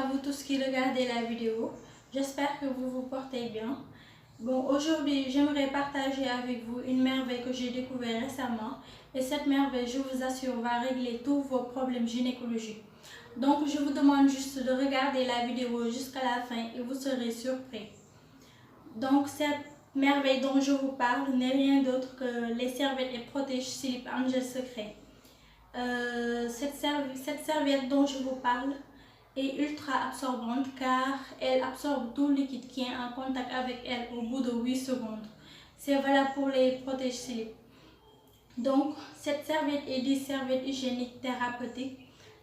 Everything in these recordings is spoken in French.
À vous tous qui regardez la vidéo, j'espère que vous vous portez bien. Bon, aujourd'hui, j'aimerais partager avec vous une merveille que j'ai découverte récemment. Et cette merveille, je vous assure, va régler tous vos problèmes gynécologiques. Donc, je vous demande juste de regarder la vidéo jusqu'à la fin et vous serez surpris. Donc, cette merveille dont je vous parle n'est rien d'autre que les serviettes et protège slip Angel Secret. Cette serviette dont je vous parle est ultra absorbante car elle absorbe tout liquide qui est en contact avec elle au bout de 8 secondes. C'est valable pour les protège-slips. Donc, cette serviette est dite serviette hygiénique thérapeutique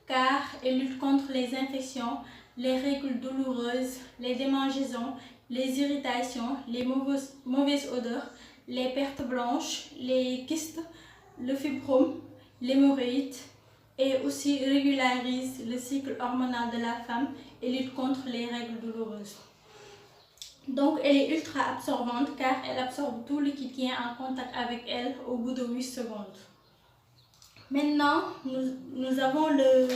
car elle lutte contre les infections, les règles douloureuses, les démangeaisons, les irritations, les mauvaises odeurs, les pertes blanches, les kystes, le fibrome, l'hémorroïde et aussi régularise le cycle hormonal de la femme et lutte contre les règles douloureuses. Donc elle est ultra absorbante car elle absorbe tout le liquide qui est en contact avec elle au bout de 8 secondes. Maintenant, nous avons le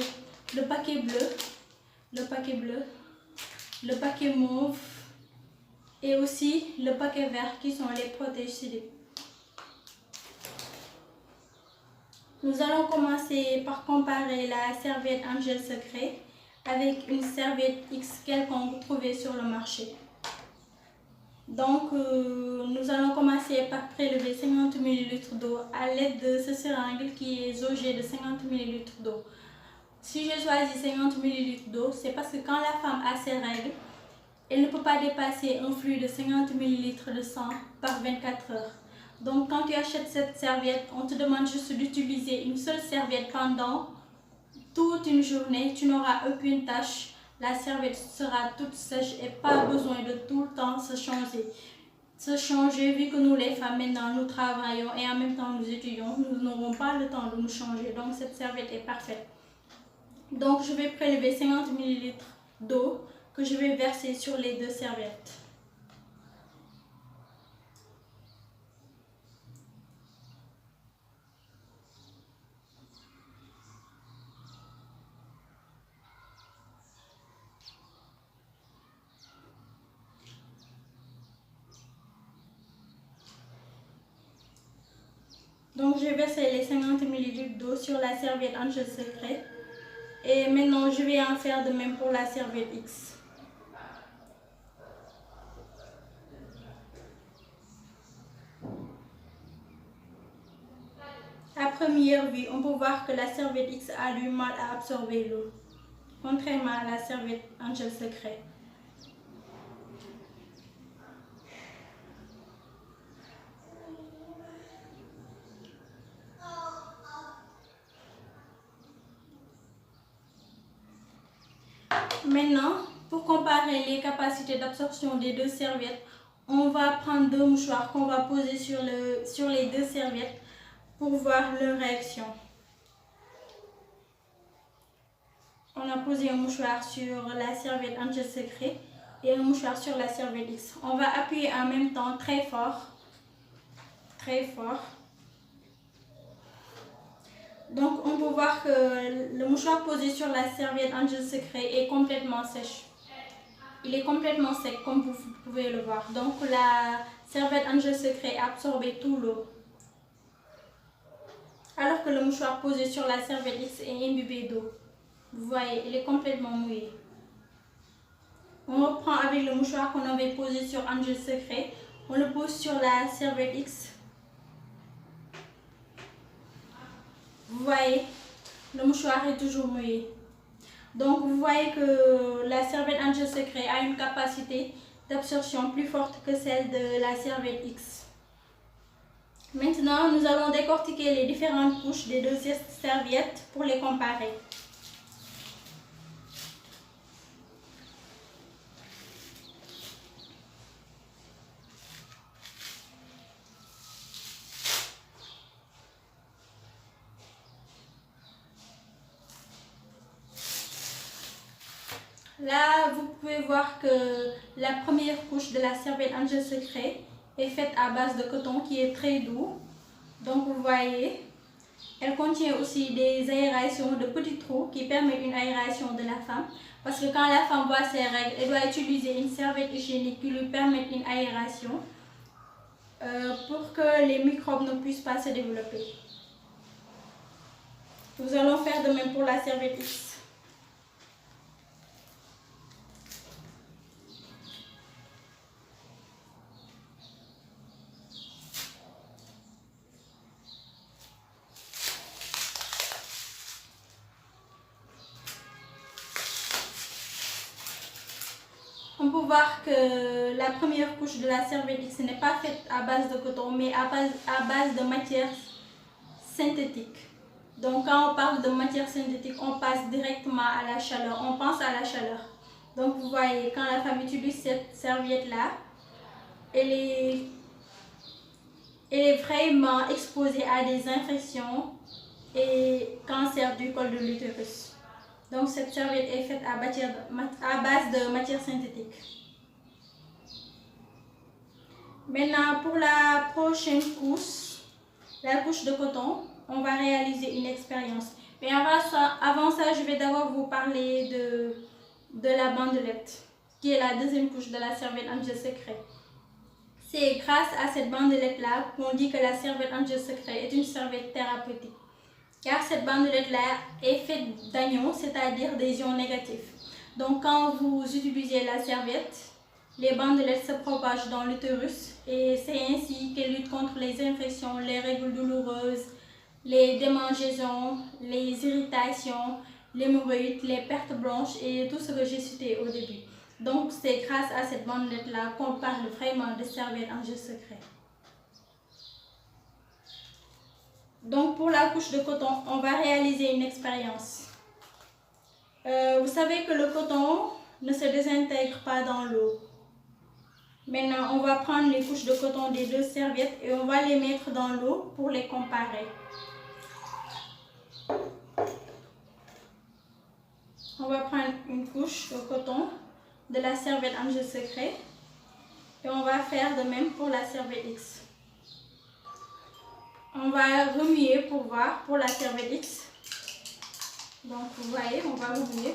paquet bleu, le paquet mauve et aussi le paquet vert qui sont les protège-slips. Nous allons commencer par comparer la serviette Angel Secret avec une serviette X quelconque trouvée sur le marché. Donc, nous allons commencer par prélever 50 ml d'eau à l'aide de ce seringue qui est jaugé de 50 ml d'eau. Si j'ai choisi 50 ml d'eau, c'est parce que quand la femme a ses règles, elle ne peut pas dépasser un flux de 50 ml de sang par 24 heures. Donc quand tu achètes cette serviette, on te demande juste d'utiliser une seule serviette pendant toute une journée. Tu n'auras aucune tâche. La serviette sera toute sèche et pas besoin de tout le temps se changer. Vu que nous les femmes maintenant nous travaillons et en même temps nous étudions, nous n'aurons pas le temps de nous changer. Donc cette serviette est parfaite. Donc je vais prélever 50 ml d'eau que je vais verser sur les deux serviettes. Donc j'ai versé les 50 ml d'eau sur la serviette Angel Secret. Et maintenant je vais en faire de même pour la serviette X. À première vue, on peut voir que la serviette X a du mal à absorber l'eau, contrairement à la serviette Angel Secret. Maintenant, pour comparer les capacités d'absorption des deux serviettes, on va prendre deux mouchoirs qu'on va poser sur les deux serviettes pour voir leur réaction. On a posé un mouchoir sur la serviette Angel Secret et un mouchoir sur la serviette X. On va appuyer en même temps très fort. Très fort. Donc on peut voir que le mouchoir posé sur la serviette Angel Secret est complètement sèche. Il est complètement sec comme vous pouvez le voir. Donc la serviette Angel Secret a absorbé tout l'eau. Alors que le mouchoir posé sur la serviette X est imbibé d'eau. Vous voyez, il est complètement mouillé. On reprend avec le mouchoir qu'on avait posé sur Angel Secret. On le pose sur la serviette X. Vous voyez, le mouchoir est toujours mouillé. Donc vous voyez que la serviette Angel Secret a une capacité d'absorption plus forte que celle de la serviette X. Maintenant, nous allons décortiquer les différentes couches des deux serviettes pour les comparer. Là, vous pouvez voir que la première couche de la serviette Angel Secret est faite à base de coton qui est très doux. Donc vous voyez, elle contient aussi des aérations de petits trous qui permettent une aération de la femme. Parce que quand la femme voit ses règles, elle doit utiliser une serviette hygiénique qui lui permette une aération pour que les microbes ne puissent pas se développer. Nous allons faire de même pour la serviette X. On peut voir que la première couche de la serviette X n'est pas faite à base de coton, mais à base de matière synthétique. Donc quand on parle de matière synthétique, on passe directement à la chaleur, on pense à la chaleur. Donc vous voyez, quand la femme utilise cette serviette-là, elle est vraiment exposée à des infections et cancer du col de l'utérus. Donc cette serviette est faite à base de matière synthétique. Maintenant pour la prochaine couche, la couche de coton, on va réaliser une expérience. Mais avant ça, je vais d'abord vous parler de la bandelette, qui est la deuxième couche de la serviette Angel Secret. C'est grâce à cette bandelette-là qu'on dit que la serviette Angel Secret est une serviette thérapeutique. Car cette bandelette-là est faite d'anions, c'est-à-dire des ions négatifs. Donc quand vous utilisez la serviette, les bandelettes se propagent dans l'utérus et c'est ainsi qu'elle lutte contre les infections, les règles douloureuses, les démangeaisons, les irritations, l'hémorroïde, les pertes blanches et tout ce que j'ai cité au début. Donc c'est grâce à cette bandelette-là qu'on parle vraiment de serviette Angel Secret. Donc pour la couche de coton, on va réaliser une expérience. Vous savez que le coton ne se désintègre pas dans l'eau. Maintenant, on va prendre les couches de coton des deux serviettes et on va les mettre dans l'eau pour les comparer. On va prendre une couche de coton de la serviette Angel Secret et on va faire de même pour la serviette X. On va remuer pour voir pour la serviette X. Donc vous voyez, on va remuer.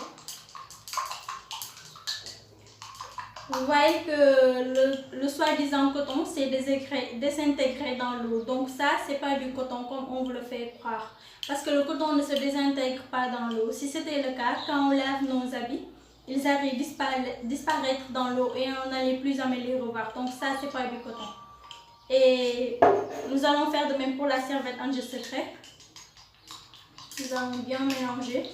Vous voyez que le soi-disant coton s'est désintégré dans l'eau. Donc ça, c'est pas du coton comme on vous le fait croire. Parce que le coton ne se désintègre pas dans l'eau. Si c'était le cas, quand on lave nos habits, ils allaient disparaître dans l'eau et on n'allait plus jamais les revoir. Donc ça, c'est pas du coton. Et nous allons faire de même pour la serviette Angel Secret. Nous allons bien mélanger.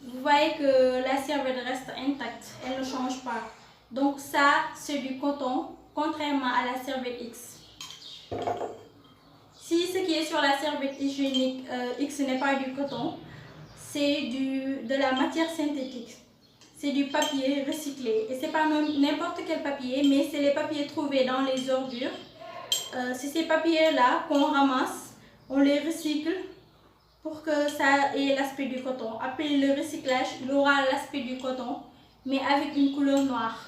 Vous voyez que la serviette reste intacte, elle ne change pas. Donc ça, c'est du coton, contrairement à la serviette X. Si ce qui est sur la serviette hygiénique X n'est pas du coton, c'est de la matière synthétique. C'est du papier recyclé. Et ce n'est pas n'importe quel papier, mais c'est les papiers trouvés dans les ordures. C'est ces papiers-là qu'on ramasse, on les recycle pour que ça ait l'aspect du coton. Après le recyclage, il aura l'aspect du coton, mais avec une couleur noire.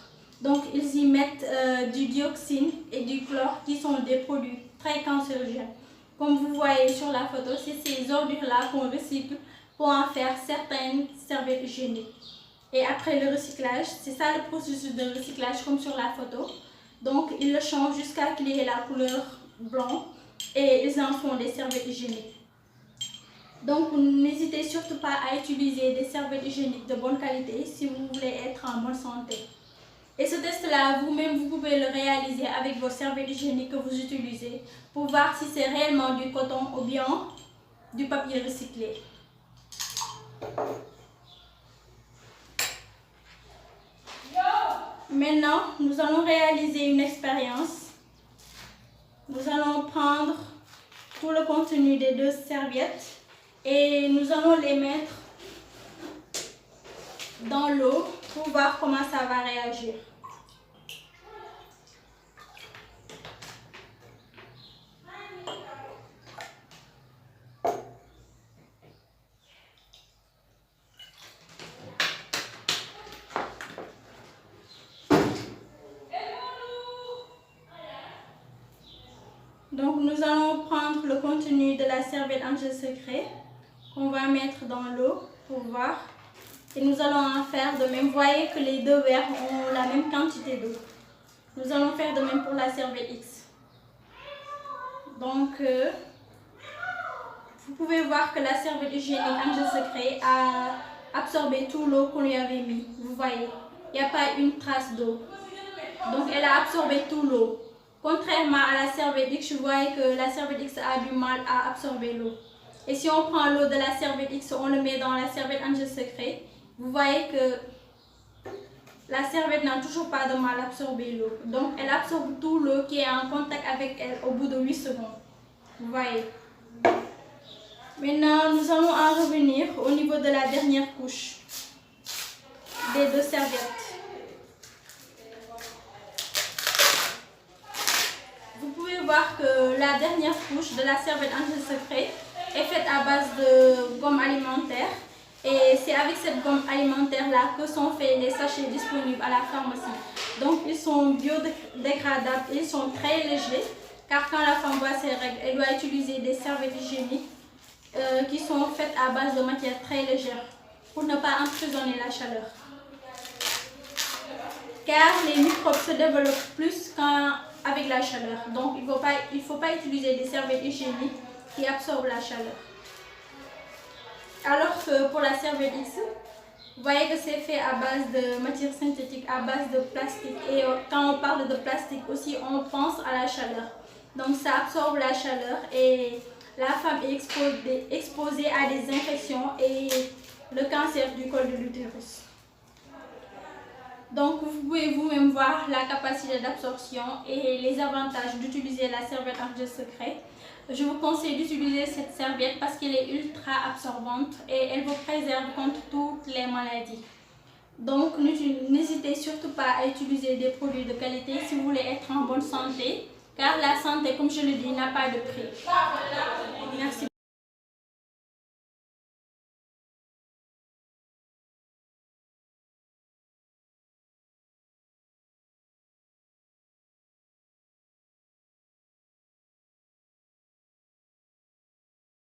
Donc ils y mettent du dioxine et du chlore qui sont des produits très cancérigènes. Comme vous voyez sur la photo, c'est ces ordures-là qu'on recycle pour en faire certaines serviettes hygiéniques. Et après le recyclage, c'est ça le processus de recyclage comme sur la photo. Donc ils le changent jusqu'à qu'il ait la couleur blanc et ils en font des serviettes hygiéniques. Donc n'hésitez surtout pas à utiliser des serviettes hygiéniques de bonne qualité si vous voulez être en bonne santé. Et ce test-là, vous-même, vous pouvez le réaliser avec vos serviettes hygiéniques que vous utilisez pour voir si c'est réellement du coton ou bien du papier recyclé. Maintenant, nous allons réaliser une expérience. Nous allons prendre tout le contenu des deux serviettes et nous allons les mettre dans l'eau pour voir comment ça va réagir. Donc nous allons prendre le contenu de la serviette Angel Secret qu'on va mettre dans l'eau pour voir. Et nous allons en faire de même. Vous voyez que les deux verres ont la même quantité d'eau. Nous allons faire de même pour la serviette X. Donc, vous pouvez voir que la serviette hygiénique Angel Secret a absorbé tout l'eau qu'on lui avait mis. Vous voyez, il n'y a pas une trace d'eau. Donc, elle a absorbé tout l'eau. Contrairement à la serviette X, vous voyez que la serviette X a du mal à absorber l'eau. Et si on prend l'eau de la serviette X, on le met dans la serviette Angel Secret, vous voyez que la serviette n'a toujours pas de mal à absorber l'eau. Donc, elle absorbe tout l'eau qui est en contact avec elle au bout de 8 secondes. Vous voyez. Maintenant, nous allons en revenir au niveau de la dernière couche des deux serviettes. Vous pouvez voir que la dernière couche de la serviette Angel Secret est faite à base de gomme alimentaire. Et c'est avec cette gomme alimentaire-là que sont faits les sachets disponibles à la pharmacie. Donc, ils sont biodégradables, ils sont très légers, car quand la femme voit ses règles, elle doit utiliser des serviettes hygiéniques qui sont faites à base de matières très légères pour ne pas emprisonner la chaleur. Car les microbes se développent plus qu'avec la chaleur. Donc, il ne faut pas utiliser des serviettes hygiéniques qui absorbent la chaleur. Alors que pour la serviette X, vous voyez que c'est fait à base de matière synthétique, à base de plastique. Et quand on parle de plastique aussi, on pense à la chaleur. Donc ça absorbe la chaleur et la femme est exposée à des infections et le cancer du col de l'utérus. Donc vous pouvez vous-même voir la capacité d'absorption et les avantages d'utiliser la serviette Angel Secret. Je vous conseille d'utiliser cette serviette parce qu'elle est ultra absorbante et elle vous préserve contre toutes les maladies. Donc n'hésitez surtout pas à utiliser des produits de qualité si vous voulez être en bonne santé, car la santé, comme je le dis, n'a pas de prix. Merci.